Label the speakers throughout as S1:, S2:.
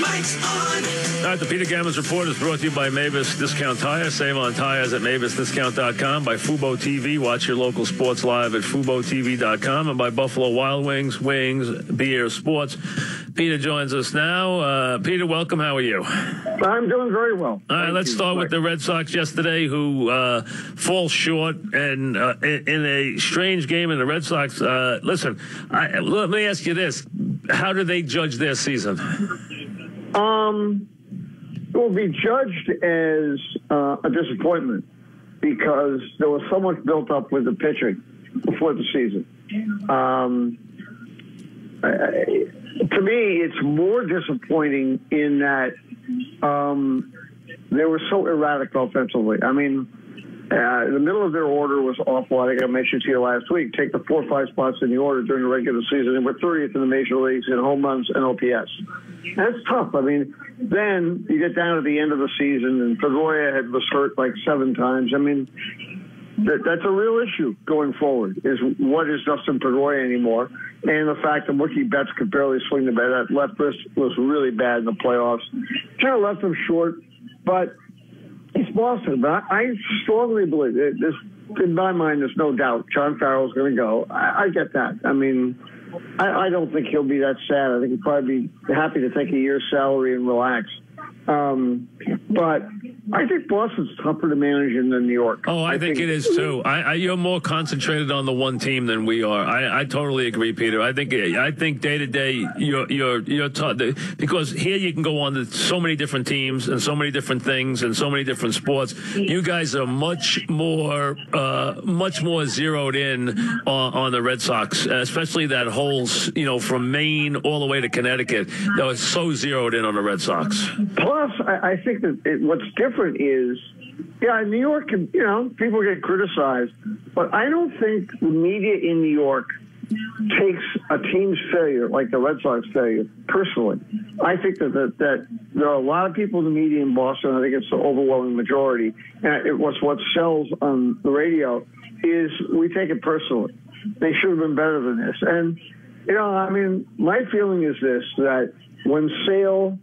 S1: Mike's on.
S2: All right, the Peter Gammons Report is brought to you by Mavis Discount Tire. Save on tires at mavisdiscount.com. By Fubo TV. Watch your local sports live at FuboTV.com. And by Buffalo Wild Wings, beer, sports. Peter joins us now. Peter, welcome. How are you?
S3: I'm doing very well.
S2: All right, let's start with the Red Sox yesterday, who fall short and in a strange game in the Red Sox. Listen, let me ask you this. How do they judge their season?
S3: It will be judged as a disappointment because there was so much built up with the pitching before the season. To me, it's more disappointing in that they were so erratic offensively. I mean, the middle of their order was awful. I think I mentioned to you last week. Take the 4 or 5 spots in the order during the regular season, and we're 30th in the major leagues in home runs and OPS. That's tough. I mean, then you get down to the end of the season, and Pedroia was hurt like 7 times. I mean, that's a real issue going forward, is what is Dustin Pedroia anymore, and the fact that Mookie Betts could barely swing the bat. That left wrist was really bad in the playoffs. Kind of left him short, but it's Boston. But I strongly believe this. In my mind, there's no doubt John Farrell's going to go. I get that. I mean, I don't think he'll be that sad. I think he'll probably be happy to take a year's salary and relax. But I think Boston's tougher to manage than New York.
S2: Oh, I think it is too. You're more concentrated on the one team than we are. I totally agree, Peter. I think day to day you're taught because here you can go on to so many different teams and so many different things and so many different sports. You guys are much more zeroed in on the Red Sox, especially that whole from Maine all the way to Connecticut. That was so zeroed in on the Red Sox.
S3: Plus, I think that what's different is, New York can, people get criticized, but I don't think the media in New York takes a team's failure, like the Red Sox failure, personally. I think that there are a lot of people in the media in Boston, I think it's the overwhelming majority, and it was what sells on the radio, is we take it personally. They should have been better than this. And, my feeling is this, that when Sale,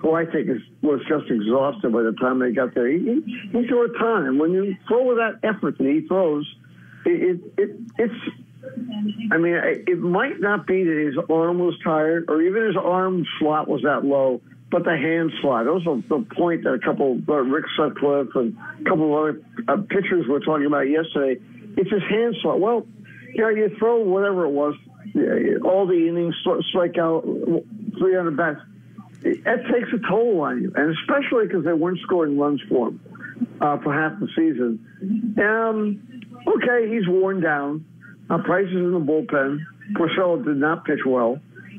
S3: who I think was just exhausted by the time they got there. He threw a ton, and when you throw with that effort that he throws, it might not be that his arm was tired or even his arm slot was that low, but the hand slot. That was the point that a couple, Rick Sutcliffe and a couple of other pitchers were talking about yesterday. It's his hand slot. Well, you throw whatever it was, all the innings, strike out 300 bats. That takes a toll on you, and especially because they weren't scoring runs for him for half the season. Okay, he's worn down. Price is in the bullpen. Porcello did not pitch well,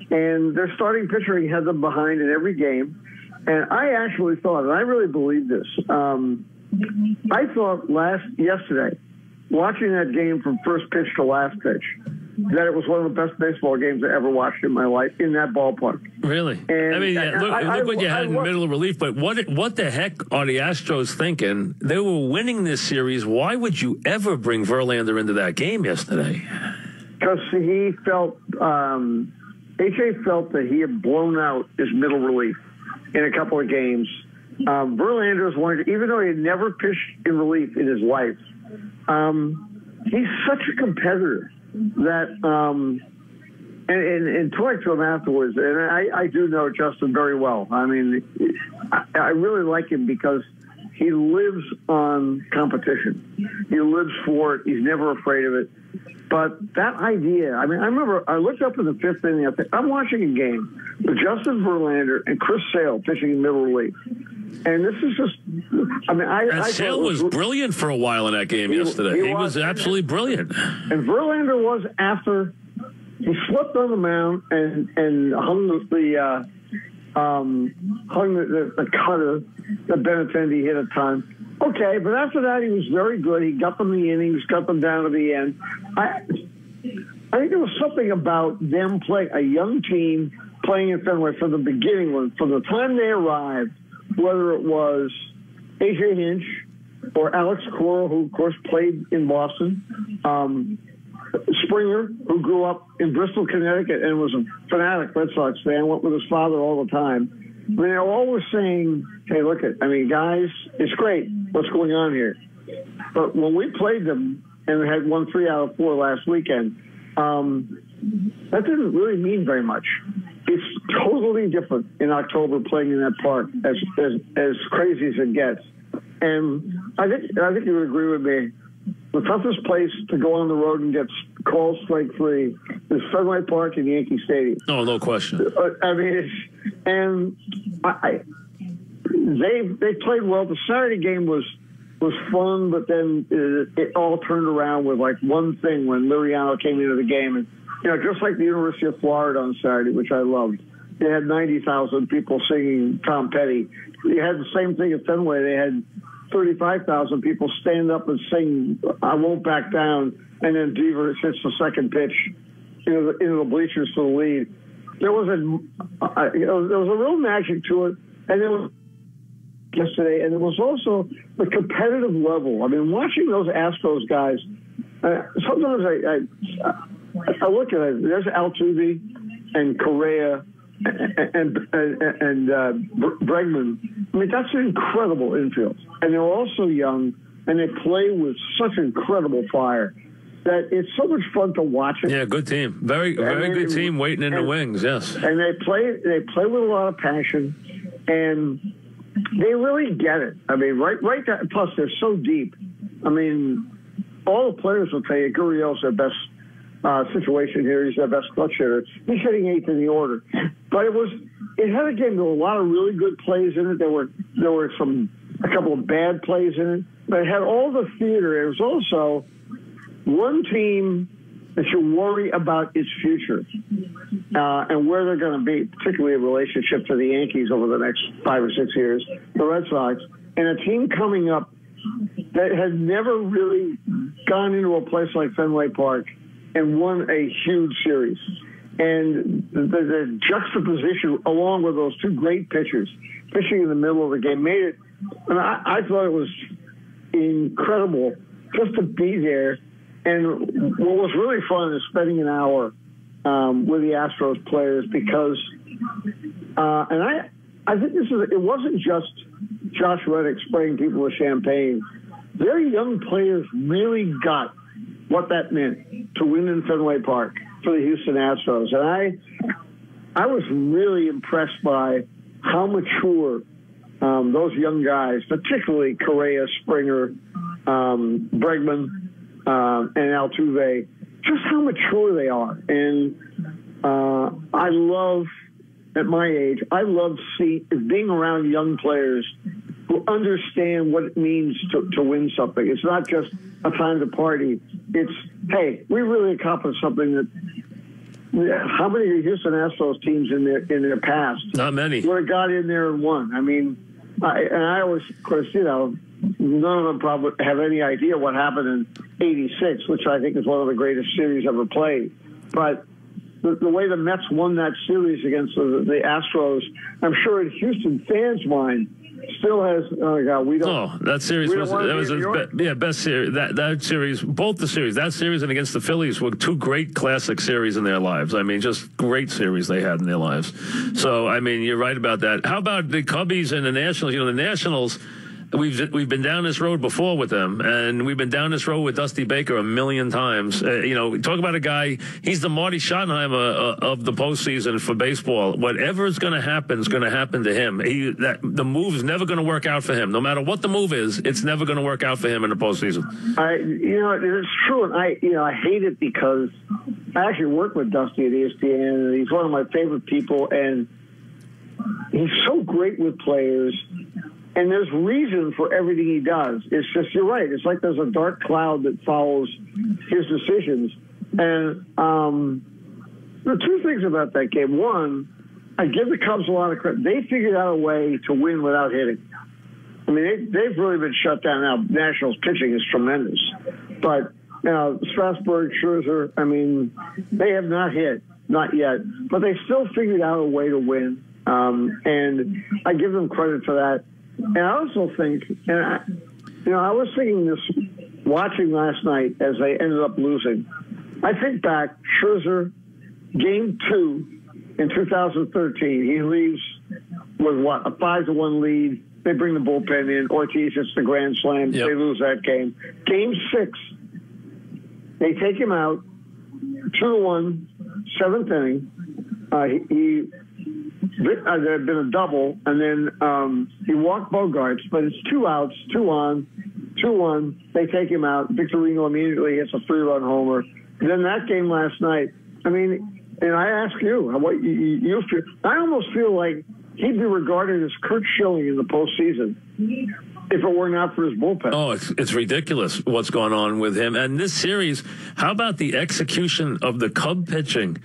S3: and their starting pitcher had them behind in every game. And I actually thought, and I really believe this, I thought yesterday, watching that game from first pitch to last pitch, that it was one of the best baseball games I ever watched in my life in that ballpark.
S2: Really?
S3: And
S2: look what you had in middle of relief. But what the heck are the Astros thinking? They were winning this series. Why would you ever bring Verlander into that game yesterday?
S3: Because he felt, AJ felt that he had blown out his middle relief in a couple of games. Verlander was one, even though he had never pitched in relief in his life, he's such a competitor that and talked to him afterwards, and I do know Justin very well. I mean, I really like him because he lives on competition. He lives for it. He's never afraid of it. But that idea, I remember I looked up in the 5th inning. I'm watching a game with Justin Verlander and Chris Sale pitching in middle relief. And this is just,
S2: Sale was brilliant for a while in that game yesterday. He was absolutely brilliant.
S3: And Verlander was after he slipped on the mound and hung the cutter that Benintendi hit a ton. Okay, but after that he was very good. He got them the innings, got them down to the end. I think there was something about them playing a young team playing in Fenway from the beginning, from the time they arrived. Whether it was A.J. Hinch or Alex Cora, who, of course, played in Boston, Springer, who grew up in Bristol, Connecticut, and was a fanatic Red Sox fan, went with his father all the time. I mean, they're always saying, hey, look, guys, it's great what's going on here. But when we played them and we had won 3 out of 4 last weekend, that didn't really mean very much. It's totally different in October playing in that park, as crazy as it gets. And I think you would agree with me. The toughest place to go on the road and get called strike free is Fenway Park and Yankee Stadium.
S2: Oh, no question.
S3: They played well. The Saturday game was fun, but then it all turned around with like one thing when Liriano came into the game, and just like the University of Florida on Saturday, which I loved. They had 90,000 people singing Tom Petty. They had the same thing at Fenway. They had 35,000 people stand up and sing "I Won't Back Down," and then Devers hits the second pitch into the bleachers for the lead. There was a real magic to it, and it was yesterday, and it was also the competitive level. I mean, watching those Astros guys, sometimes I look at it. There's Altuve and Correa and Bregman. I mean, that's an incredible infield. And they're also young, and they play with such incredible fire that it's so much fun to watch it.
S2: Yeah, good team. Very good team waiting in the wings, yes.
S3: And they play with a lot of passion, and they really get it. I mean, right there, plus they're so deep. I mean, all the players will tell you Gurriel's their best situation here. He's their best clutch hitter. He's hitting 8th in the order. But it had a game. There were a lot of really good plays in it. There were a couple of bad plays in it. But it had all the theater. It was also one team that you worry about its future and where they're going to be, particularly in relationship to the Yankees over the next 5 or 6 years, the Red Sox, and a team coming up that had never really gone into a place like Fenway Park and won a huge series. And the juxtaposition, along with those 2 great pitchers, pitching in the middle of the game, made it, and I thought it was incredible just to be there. And what was really fun is spending an hour with the Astros players because, and I think it wasn't just Josh Reddick spraying people with champagne. Their young players really got what that meant to win in Fenway Park for the Houston Astros. And I was really impressed by how mature those young guys, particularly Correa, Springer, Bregman, and Altuve, just how mature they are. And I love, at my age, I love being around young players who understand what it means to win something. It's not just a time to party. It's, hey, we really accomplished something that. How many Houston Astros teams in their past?
S2: Not many.
S3: Would have got in there and won. I mean, I always, of course, none of them probably have any idea what happened in '86, which I think is one of the greatest series ever played. But the way the Mets won that series against the Astros, I'm sure in Houston fans' mind, still has. Oh God, we don't.
S2: Oh, that series was best series. That series, both the series, that series and against the Phillies were 2 great classic series in their lives. I mean, just great series they had in their lives. So I mean, you're right about that. How about the Cubbies and the Nationals? The Nationals. We've been down this road before with them, and we've been down this road with Dusty Baker a million times. Talk about a guy, he's the Marty Schottenheimer of the postseason for baseball. Whatever is going to happen is going to happen to him. The move is never going to work out for him. No matter what the move is, it's never going to work out for him in the postseason.
S3: It's true, and I hate it because I actually work with Dusty at ESPN, and he's one of my favorite people, and he's so great with players. And there's reason for everything he does. It's just, you're right. It's like there's a dark cloud that follows his decisions. And the 2 things about that game. One, I give the Cubs a lot of credit. They figured out a way to win without hitting. I mean, they've really been shut down now. Nationals pitching is tremendous. But, Strasburg, Scherzer, I mean, they have not hit, not yet. But they still figured out a way to win. And I give them credit for that. And I also think, I was thinking this watching last night as they ended up losing. I think back, Scherzer, Game 2 in 2013, he leaves with with what, a 5-1 lead. They bring the bullpen in. Ortiz hits the grand slam.
S2: Yep.
S3: They lose that game. Game 6, they take him out, 2-1, 7th inning. There had been a double, and then he walked Bogarts, but it's 2 outs, 2 on, 2-1. They take him out. Victorino immediately hits a 3-run homer. And then that game last night, I mean, and I ask you, what you feel? I almost feel like he'd be regarded as Kurt Schilling in the postseason if it were not for his bullpen.
S2: Oh, it's ridiculous what's going on with him. And this series, how about the execution of the Cub pitching?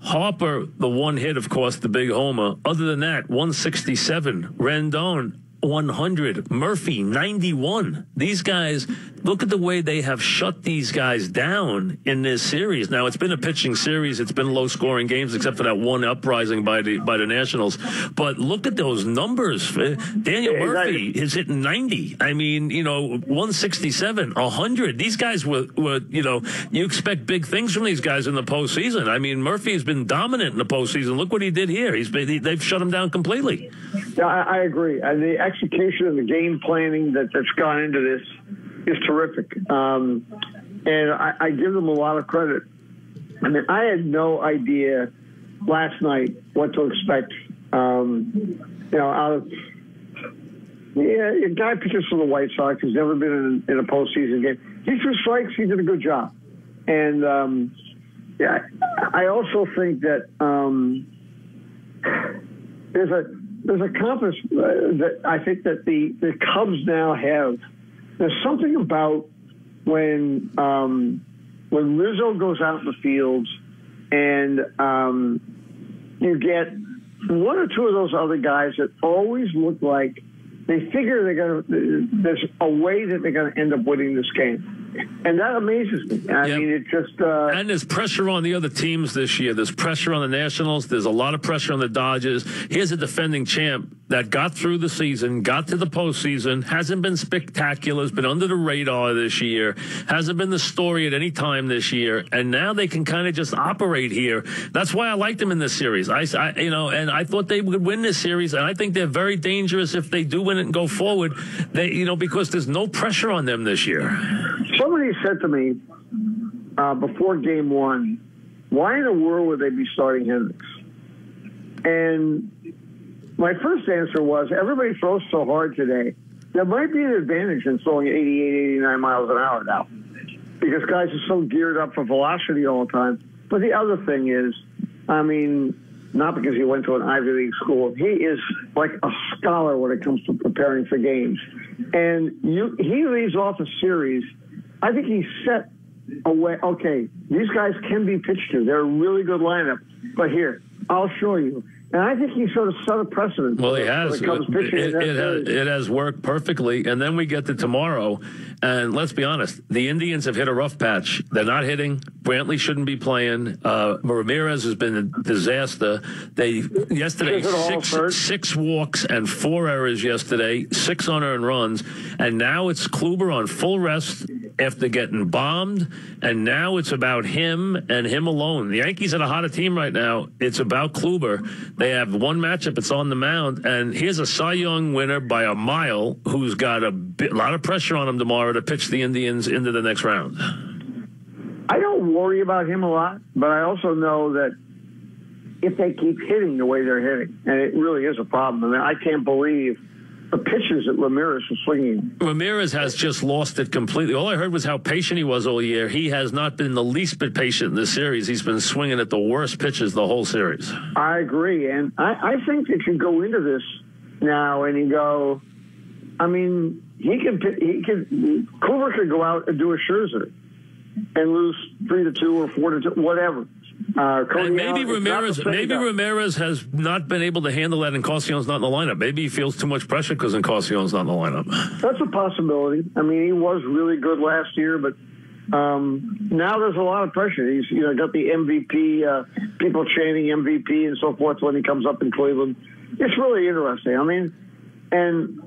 S2: Harper, the one hit, of course, the big homer. Other than that, 167. Rendon, 100. Murphy, 91. These guys, look at the way they have shut these guys down in this series. Now, it's been a pitching series. It's been low-scoring games, except for that one uprising by the Nationals. But look at those numbers. Daniel Murphy is hitting 90. I mean, 167, 100. These guys were you expect big things from these guys in the postseason. I mean, Murphy has been dominant in the postseason. Look what he did here. They've shut him down completely.
S3: Yeah, I agree. And the execution and the game planning that's gone into this is terrific. And I give them a lot of credit. I mean, I had no idea last night what to expect. Out of a guy pitches for the White Sox who's never been in a postseason game. He threw strikes. He did a good job. And I also think that there's a confidence that I think that the Cubs now have. There's something about when Rizzo goes out in the field and you get one or two of those other guys that always look like they figure there's a way that they're going to end up winning this game. And that amazes me. I mean, it just...
S2: and there's pressure on the other teams this year. There's pressure on the Nationals. There's a lot of pressure on the Dodgers. Here's a defending champ that got through the season, got to the postseason, hasn't been spectacular, has been under the radar this year, hasn't been the story at any time this year, and now they can kind of just operate here. That's why I liked them in this series. And I thought they would win this series, and I think they're very dangerous if they do win it and go forward. Because there's no pressure on them this year.
S3: Somebody said to me before Game 1, why in the world would they be starting Hendricks? And my first answer was, everybody throws so hard today. There might be an advantage in throwing 88, 89 miles an hour now because guys are so geared up for velocity all the time. But the other thing is, I mean, not because he went to an Ivy League school, he is like a scholar when it comes to preparing for games. And he leads off a series. I think he's set away. Okay, these guys can be pitched to. They're a really good lineup. But here, I'll show you. And I think he sort of set a precedent.
S2: Well, he has. It has worked perfectly. And then we get to tomorrow. And let's be honest, the Indians have hit a rough patch. They're not hitting. Brantley shouldn't be playing. Ramirez has been a disaster. Yesterday, six walks and 4 errors yesterday, 6 unearned runs. And now it's Kluber on full rest after getting bombed. And now it's about him and him alone. The Yankees are the hottest team right now. It's about Kluber. They have one matchup. It's on the mound. And here's a Cy Young winner by a mile who's got a lot of pressure on him tomorrow to pitch the Indians into the next round.
S3: I don't worry about him a lot, but I also know that if they keep hitting the way they're hitting, and it really is a problem. I mean, I can't believe the pitches that Ramirez was swinging.
S2: Ramirez has just lost it completely. All I heard was how patient he was all year. He has not been the least bit patient in this series. He's been swinging at the worst pitches the whole series.
S3: I agree, and I think that you go into this now and you go, I mean, Kluber could go out and do a Scherzer and lose 3-2 or 4-2, whatever.
S2: And maybe Ramirez has not been able to handle that, and Encarnacion's not in the lineup. Maybe he feels too much pressure because Encarnacion's not in the lineup.
S3: That's a possibility. I mean, he was really good last year, but now there's a lot of pressure. He's got the MVP, people chanting MVP and so forth when he comes up in Cleveland. It's really interesting. I mean, and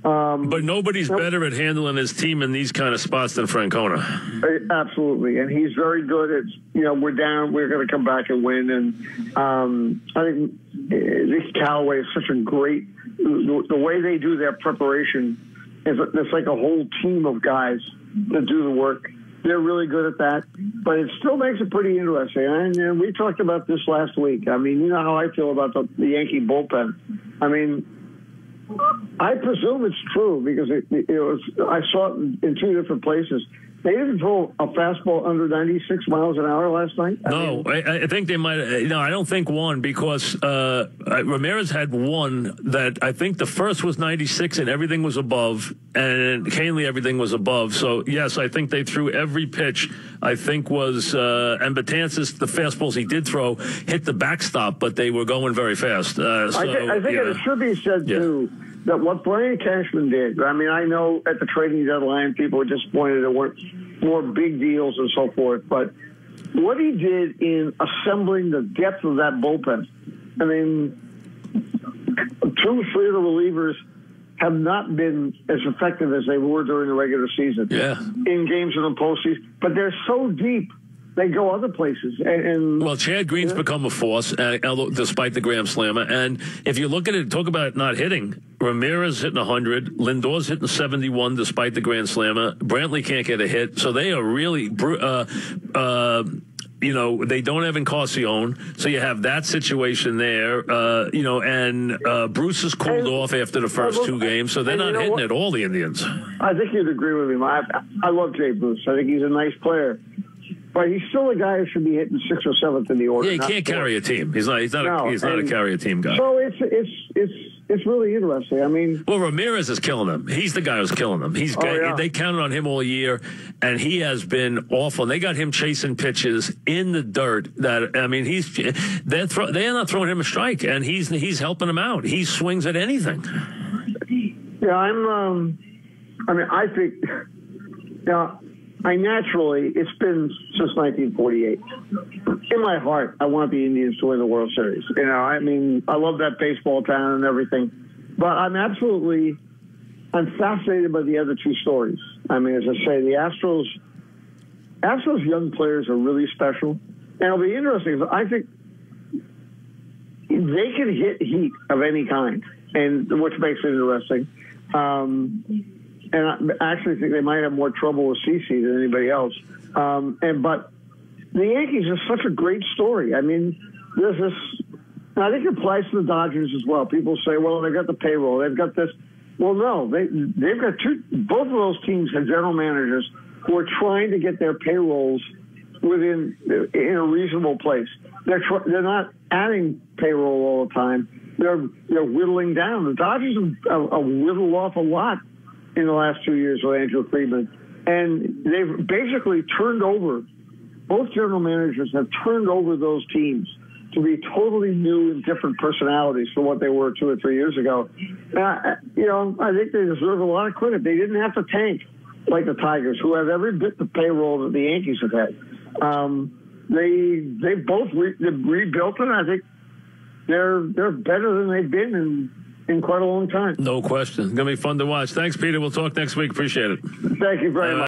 S2: But nobody's better at handling his team in these kind of spots than Francona.
S3: Absolutely, and he's very good at, we're down, we're going to come back and win. And I think this Callaway is such a great, the way they do their preparation, it's like a whole team of guys that do the work. They're really good at that, but it still makes it pretty interesting. And we talked about this last week. I mean, you know how I feel about the Yankee bullpen. I mean, I presume it's true because I saw it in two different places. They didn't throw a fastball under 96 miles an hour last night.
S2: I think they might. No, I don't think one, because Ramirez had one that I think the first was 96 and everything was above, and Canely everything was above. So yes, I think they threw every pitch. I think was and Betances, the fastballs he did throw hit the backstop, but they were going very fast.
S3: I think it should be said too that what Brian Cashman did. I mean, I know at the trading deadline people were disappointed there weren't more big deals and so forth, but what he did in assembling the depth of that bullpen, I mean, 2-3 of the relievers have not been as effective as they were during the regular season.
S2: Yeah. In
S3: games in the postseason, but they're so deep. They go other places. Well,
S2: Chad Green's become a force, despite the Grand Slammer. And if you look at it, talk about not hitting. Ramirez hitting 100. Lindor's hitting 71, despite the Grand Slammer. Brantley can't get a hit. So they are really, they don't have Encarnacion. So you have that situation there, and Bruce has cooled off after the first two games. So they're not hitting at all, the Indians.
S3: I think you'd agree with me. I love Jay Bruce. I think he's a nice player. But he's still a guy who should be hitting 6th or 7th in the order.
S2: Yeah, he can't carry a team. He's not a carry a team guy.
S3: So it's really interesting. I mean,
S2: well, Ramirez is killing them. He's the guy who's killing them. They counted on him all year, and he has been awful. And they got him chasing pitches in the dirt. That I mean, they're not throwing him a strike, and he's helping them out. He swings at anything.
S3: Yeah, I think. It's been since 1948. In my heart, I want the Indians to win the World Series. I love that baseball town and everything. But I'm fascinated by the other two stories. I mean, as I say, the Astros young players are really special. And it'll be interesting. I think they can hit heat of any kind, which makes it interesting. And I actually think they might have more trouble with CC than anybody else. But the Yankees are such a great story. I mean, there's this, and I think it applies to the Dodgers as well. People say, well, they've got the payroll. They've got this. Well, no, they've got both of those teams have general managers who are trying to get their payrolls in a reasonable place. They're not adding payroll all the time. They're whittling down. The Dodgers have whittled off a lot in the last 2 years with Andrew Friedman. And they've basically turned over, both general managers have turned over those teams to be totally new and different personalities from what they were 2 or 3 years ago. I think they deserve a lot of credit. They didn't have to tank like the Tigers, who have every bit the payroll that the Yankees have had. They both rebuilt it, and I think they're better than they've been in quite a long time.
S2: No question. It's going to be fun to watch. Thanks, Peter. We'll talk next week. Appreciate it.
S3: Thank you very much.